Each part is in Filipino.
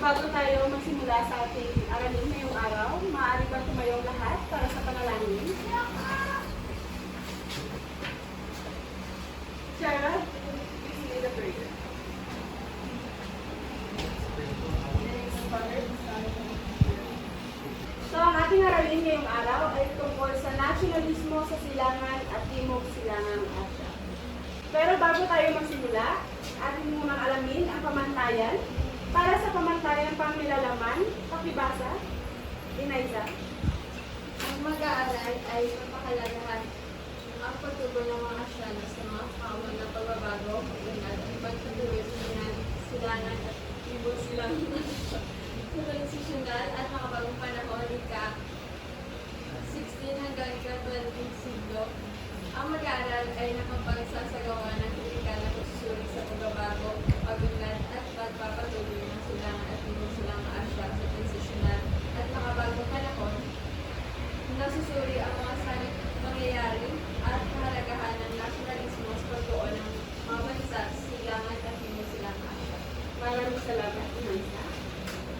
bago tayo magsimula sa ating aralin ngayong araw, maaari ba tumayong lahat para sa panalangin? Sarah, please lead the prayer. So, ang ating aralin ngayong araw ay tungkol sa nasyonalismo sa silangan at timog silangang Asya. Pero bago tayo magsimula, atin munang alamin ang pamantayan. Para sa pamantayan pang nilalaman, pakibasa, Inaiza. Ang mag-aaral ay napakalagahan ang pagtubo ng mga Asyano sa mga kawan na pagbabago, pag-unad, at pagtuloy sa silangan at ibon silang sa transitional at makabagong panahon ika 16 hanggang ika 20 siglo. Ang mag-aaral ay nakapagsasagawa ng kritikal na pagsusuri sa pagbabago, pag-unad at pagpapatuloy ng silangan at ibon silang Asya sa transitional at makabagong panahon. Nasusuri ang mga sanib mangyayari at kahalagahan ng nasyonalismo sa pagbuo ng mga bansa sa silangan at ibon silang Asya. Maraming salamat, Inaiza.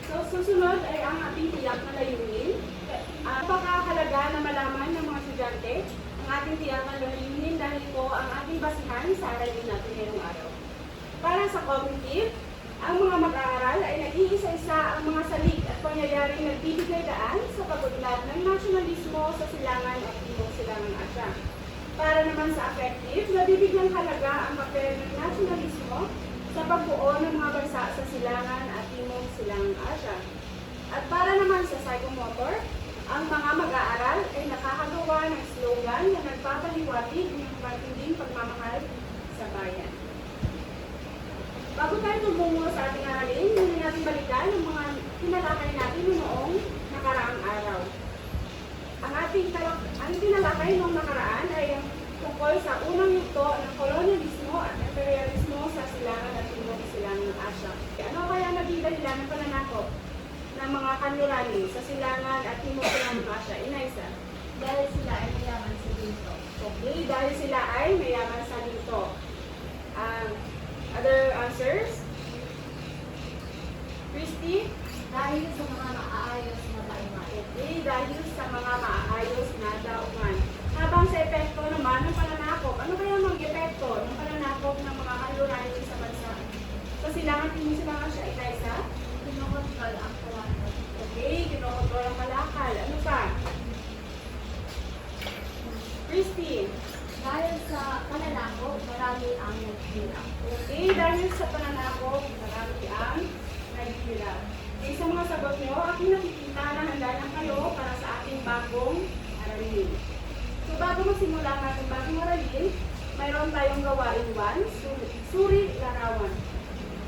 So, susunod ay ang ating tiyak na layunin. Napakahalaga na malaman ng mga estudyante ang ating tiyak na layunin dahil ito ang ating basihan sa aralin natin ngayong araw. Para sa cognitive, ang mga mag-aaral ay nag-iisa-isa ang mga salik at pangyayaring nagbibigay daan sa pag-unlad ng nasyonalismo sa silangan at timog silangang Asya. Para naman sa affective, nabibigyang halaga ang papel ng nasyonalismo sa pagbuo ng mga bansa sa silangan at timog silangang Asya. At para naman sa psychomotor, ang mga mag-aaral ay nakakagawa ng slogan na nagpapaliwatig ng matinding pagmamahal sa bayan. Bago tayo tumungo sa ating aralin, hindi natin balikan ang mga tinalakay natin noong nakaraang araw. Ang tinalakay noong nakaraan ay ang tungkol sa unang yugto ng kolonyalismo at imperialismo sa silangan at timog silangang Asya. Ano kaya naging dahilan ng pananakop ng mga kanlurani sa silangan at timog silangang Asya? Inaiza. Dahil sila ay mayaman sa dito. Okay, dahil sila ay mayaman sa dito. Other answers? Christy? Dahil sa mga maaayos na daungan. Okay, dahil sa mga maayos na daungan. Habang sa epekto naman ng pananakop, ano kaya ang epekto ng pananakop ng mga kanlurani sa bansa? So silangan timog silangang Asya, Inaiza? Kinokontrol ang kawanan. Okay, kinokontrol ang kalakal. Ano pa? Christy? Dahil sa pananakop, marami ang nagbilang. Okay, dahil sa pananakop, marami ang naghihirap. Okay, sa mga sagot nyo, aking nakikita na handa na kayo para sa ating bagong aralin. So bago magsimula ang ating bagong aralin, mayroon tayong gawain 1, suri larawan.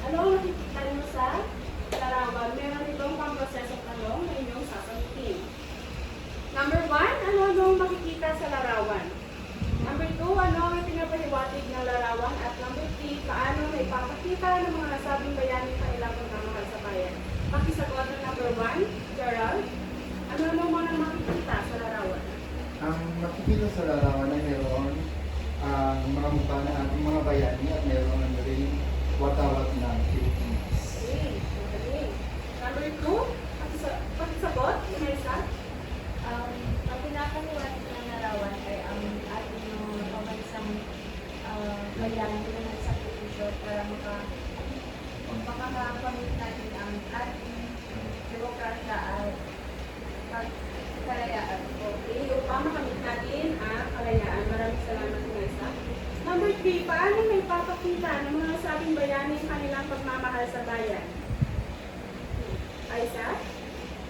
Ano ang nakikita nyo sa larawan? Meron itong pang-prosesong tanong na inyong sasagutin. Number 1, ano makikita sa larawan? Number 2, ano ang pinapaliwatig ng larawan? At number 3, paano na ipapakita ng mga nasabing bayani kanilang pagmamahal sa bayan? Pakisagot ng number 1, Gerald. Ano mga makikita sa larawan? Ang makikita sa larawan ay mayroon ang mga mukha ng ating mga bayani at mayroon ang rin watawat ng Pilipinas. Okay, magaling. Number 2, pakisagot, Inaiza. Ang pinapaliwanag ng larawan ay ang ating mga pamansang bayan na sa sakripisyo para makakamit natin ang ating demokrasya at kalayaan. Okay, upang makamit natin ang kalayaan. Maraming salamat, Inaiza. Number 3, paano may papakita ng mga nasabing bayani ang kanilang pagmamahal sa bayan? Aiza?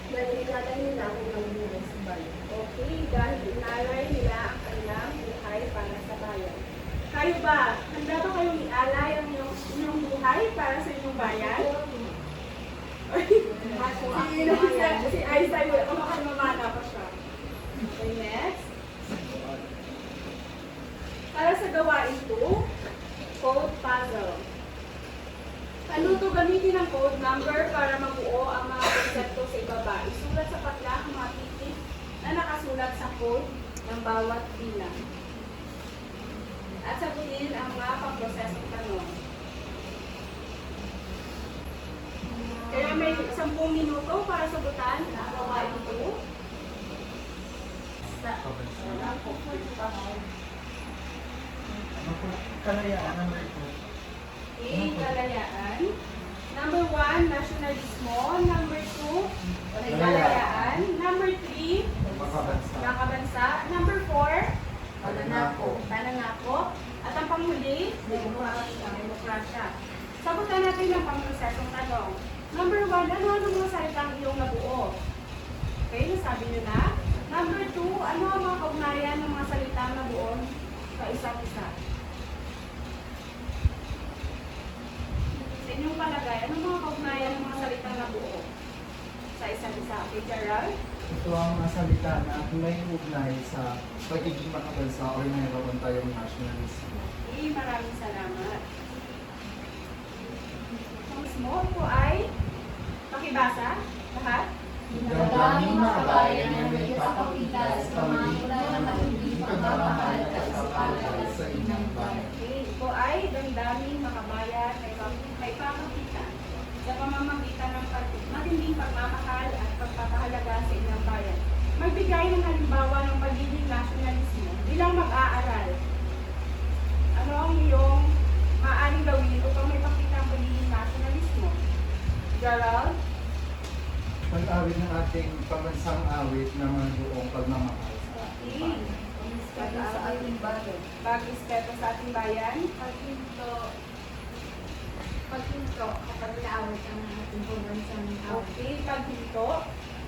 Dahil ilalay nila kung ang buhay sa bayan. Okay, dahil inalay nila ang kanilang buhay para sa bayan. Kayo ba? Handa ba kayong ialay ang inyong buhay para sa inyong bayan? Si Aiza, mamana pa siya. Okay, next. Para sa gawain 2, code puzzle. Ano to gamitin ang code number para mabuo ang mga konsepto sa ibaba? Isulat sa patla ang mga titik na nakasulat sa code ng bawat bilang. At sagutin ang mga pang-prosesong tanong. Kaya may sa 10 minuto para sagutan ang gawain ito. Kalayaan number 2. Okay, kalayaan. Number 1, nasyonalismo. Number 2, kalayaan. Number 3, Makabansa. makabansa. Number 4, Pananako. pananako. At ang panghuli, demokrasya. Sagutan natin ang pangprosesong tanong. Number 1, ano ang mga salitang iyong nabuo? Okay, nasabi nyo na. Number 2, ano ang mga kaugnayan ng mga salitang nabuo sa isa't isa? Sa inyong palagay, ano ang mga kaugnayan ng mga salitang nabuo sa isa't isa? Okay, Gerald? Ito ang mga salita na may ugnay sa pagiging makabansa o mayroon tayong nationalism. Okay, maraming salamat. Ang small po ay pakibasa lahat. Daming mga bayan na may papakita sa pamamagitan ng hindi pagmamahal at kapalad sa inyong bayan. Okay, ito ay damdaming makabayan may papakita sa pamamagitan ng matinding pagmamahal at pagpapahalaga sa inyong bayan. Magbigay ng halimbawa ng pagiging nasyonalismo bilang mag-aaral. Ano ang iyong maaaring gawin upang may pakita ang pagiging nasyonalismo? Gerald? Pag-awit ng ating pambansang awit na mga buong pagmamahal sa ating bayan. Respeto sa ating bayan. Pag-respeto sa ating bayan. Paghinto kapag naawit ang ating pambansang awit. Okay, paghinto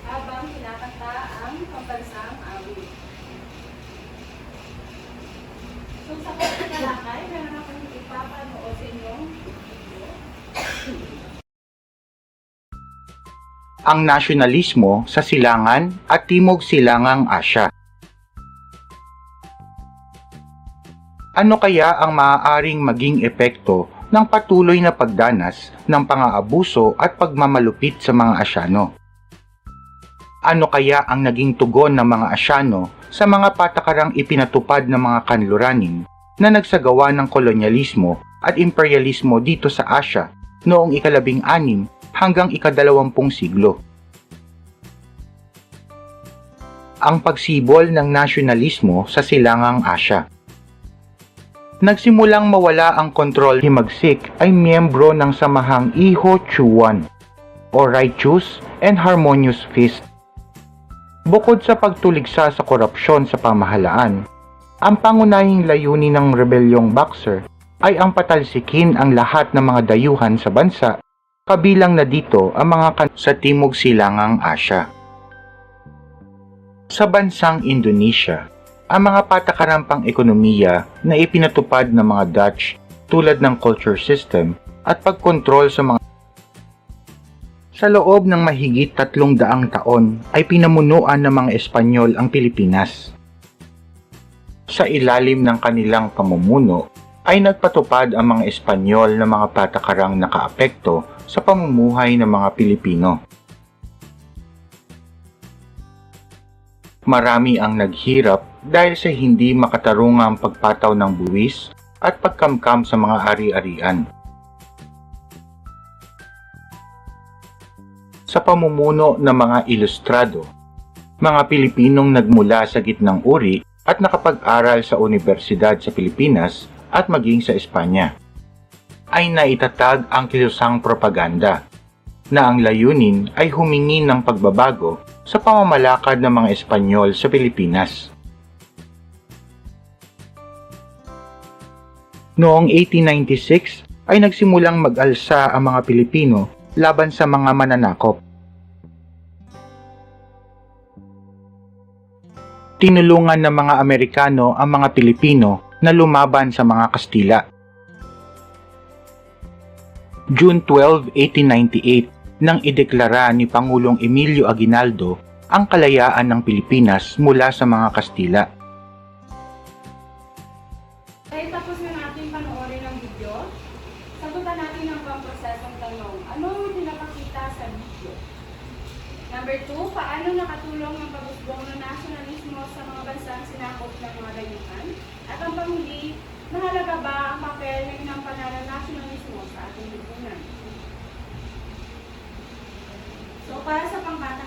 habang kinakanta ang pambansang awit. So sa pagkakalakay, meron akong ipapanood sa inyong video. Ang nasyonalismo sa Silangan at Timog Silangang Asya. Ano kaya ang maaaring maging epekto ng patuloy na pagdanas ng pang-aabuso at pagmamalupit sa mga Asyano? Ano kaya ang naging tugon ng mga Asyano sa mga patakarang ipinatupad ng mga kanluranin na nagsagawa ng kolonyalismo at imperialismo dito sa Asya noong ika-16 hanggang ika-20 siglo? Ang pagsibol ng nasyonalismo sa Silangang Asya. Nagsimulang mawala ang kontrol himagsik ay miyembro ng samahang Iho Chuan o Righteous and Harmonious Fist. Bukod sa pagtuligsa sa korupsyon sa pamahalaan, ang pangunahing layunin ng rebelyong Boxer ay ang patalsikin ang lahat ng mga dayuhan sa bansa, kabilang na dito ang mga sa Timog Silangang Asya. Sa bansang Indonesia, ang mga patakaran pang-ekonomiya na ipinatupad ng mga Dutch tulad ng culture system at pagkontrol sa mga sa loob ng mahigit 300 taon ay pinamunuan ng mga Espanyol ang Pilipinas. Sa ilalim ng kanilang pamumuno ay nagpatupad ang mga Espanyol ng mga patakarang nakaapekto sa pamumuhay ng mga Pilipino. Marami ang naghirap dahil sa hindi makatarungang pagpataw ng buwis at pagkamkam sa mga ari-arian. Sa pamumuno ng mga ilustrado, mga Pilipinong nagmula sa gitnang uri at nakapag-aral sa universidad sa Pilipinas at maging sa Espanya, ay naitatag ang kilusang propaganda na ang layunin ay humingi ng pagbabago sa pamamalakad ng mga Espanyol sa Pilipinas. Noong 1896 ay nagsimulang mag-alsa ang mga Pilipino laban sa mga mananakop. Tinulungan ng mga Amerikano ang mga Pilipino na lumaban sa mga Kastila. June 12, 1898 nang ideklara ni Pangulong Emilio Aguinaldo ang kalayaan ng Pilipinas mula sa mga Kastila. Dahil tapos na natin panoorin ang video, sagutan natin ang pamprosesong tanong. Ano ang pinapakita sa video? Number 2, paano nakatulong ang pag-usbong ng nasyonalismo sa mga bansang sinakop ng mga dayuhan? At ang panghuli, mahalaga ba ang papel ng ginampanan ng nasyonalismo sa ating lipunan? So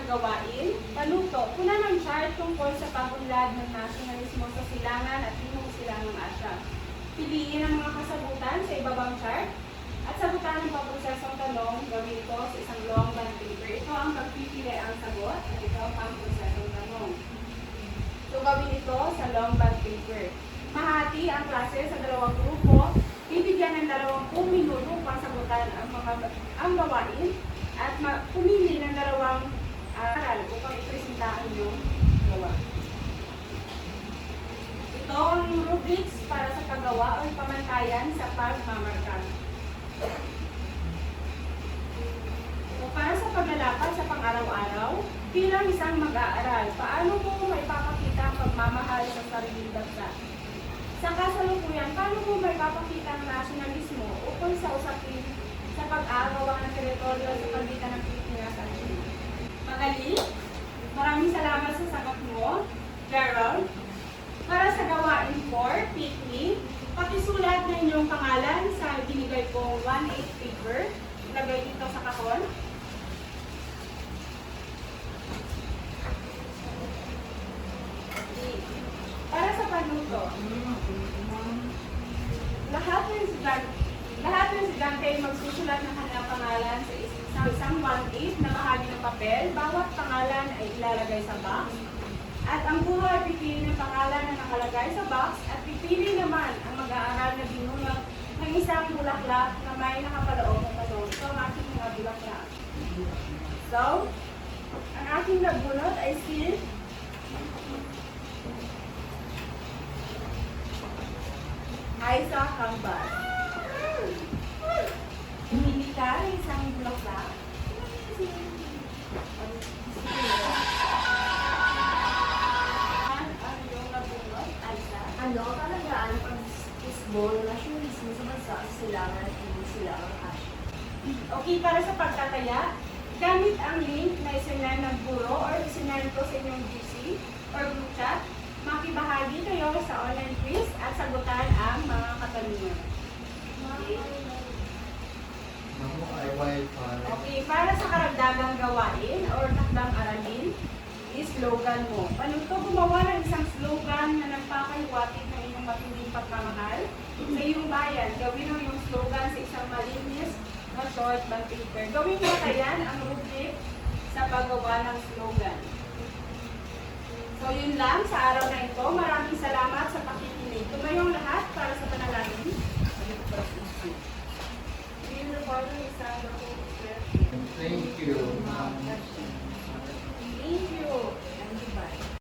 gawain. Panuto. Puna ng chart tungkol sa pag-unlad ng nasyonalismo sa silangan at timog silangang Asya. Piliin ang mga kasagutan sa ibabang chart at sagutan ng pagprosesong tanong. Gawin ito sa isang long bond paper. Ito ang pagpipili ang sagot at ito ang pagprosesong tanong. So, gawin ito sa long bond paper. Mahati ang klase sa dalawang grupo. Bibigyan ng 20 minuto upang sagutan ang gawain at pumili ng dalawang aral upang ipresenta ang inyong gawa. Ito ang rubrics para sa paggawa o pamantayan sa pagmamarka. So, para sa paglalakad sa pang-araw-araw, bilang isang mag-aaral, paano mo maipapakita ang pagmamahal sa sariling bansa? Sa kasalukuyan, paano mo maipapakita ang nasyonalismo ukol sa usapin sa pag-aagawa ng teritoryo sa pagitan ng Pilipinas at Chile? Magaling, maraming salamat sa sagot mo, Gerald. Para sa gawain 4, pick me, pakisulat na inyong pangalan sa binigay kong 1/8 paper. Ilagay dito sa kahon. Para sa panuto, lahat ng estudyante ay magsusulat ng kanilang pangalan sa isang 1/8 na bahagi ng papel. Bawat pangalan ay ilalagay sa box. At ang guro ay pipili ng pangalan na nakalagay sa box at pipili naman ang mag-aaral na binunyag ng isang bulaklak na may nakapaloob ng tanong. So, ang aking mga bulaklak. So, ang aking nabunot ay si Aiza Kambas. Pumili ka ng isang bulaklak. Ang iyong nabunot, Aiza. Ano talagaan ang pag-isbol ng nasyonalismo sa bansa sa silangan at timog silangang Asya? Okay, para sa pagtataya, gamit ang link na isinend ng guro or isinend ko sa inyong GC or group chat. Makibahagi kayo sa online quiz at sagutan ang mga katanungan. Ako ay wifi. Okay, para sa karagdagang gawain or takdang aralin, slogan mo. Panuto gumawa ng isang slogan na nagpakahiwatig ng iyong matinding pagmamahal sa iyong bayan. Gawin mo yung slogan sa isang malinis na short bond paper. Gawin mo kaya ang rubric sa paggawa ng slogan. So yun lang sa araw na ito. Maraming salamat sa pakikinig. Tumayong lahat para sa panalangin. Thank you.